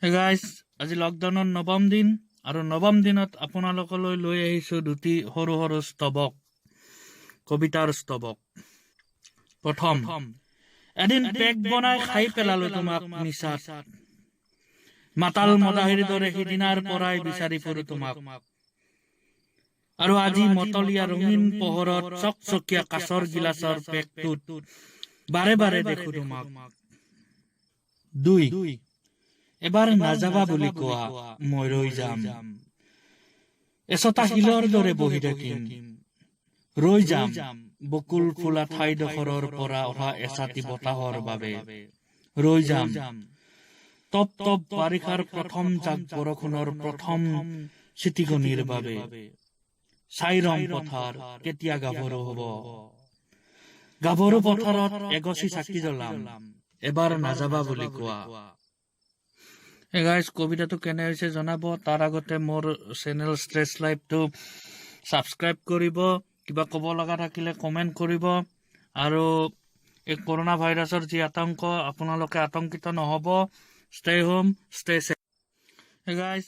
Hey guys, আজি লকডাউনৰ নৱম দিন আৰু নৱম দিনত আপোনালোকলৈ লৈ আহিছো দুটি সৰু সৰু স্তবক কবিতাৰ স্তবক প্ৰথম এদিন পেক বনাই খাই পেলালো তোমাক নিচাত মাতাল মদাহিৰ দৰে সিদিনাৰ পৰাই বিচাৰি ফুৰো তোমাক আৰু আজি মতলীয়া ৰঙীন পোহৰত চকচকীয়া কাঁচৰ গিলাচৰ পেকটোত বাৰে বাৰে দেখো তোমাক 2 এবাৰ নাযাবা বুলি কোৱা মই ৰৈ যাম এছটা শিলৰ দৰে বহি থাকিম ৰৈ যাম বকুল ফুলা ঠাইডোখৰৰ পৰা অহা এছাতি বতাহৰ বাবে ৰৈ যাম টপ টপ বাৰিষাৰ প্ৰথম জাক বৰষুণৰ প্ৰথম চিটিকনিৰ বাবে চাইৰম পথাৰ কেতিয়া গাভৰু হ'ব গাভৰু পথাৰত এগছি চাকি জ্বলাম এবাৰ নাযাবা বুলি কোৱা Hey guys, কবিতাটো কেনে হৈছে জনাব তাৰ আগতে মোৰ চেনেল ষ্ট্ৰেছ লাইফটো সাবস্ক্ৰাইব কৰিব কিবা ক'ব লগা থাকিলে কমেন্ট কৰিব আৰু এই কৰোনা ভাইৰাছৰ যি আতংক আপোনালোকে আতংকিত নহব stay home stay safe Hey guys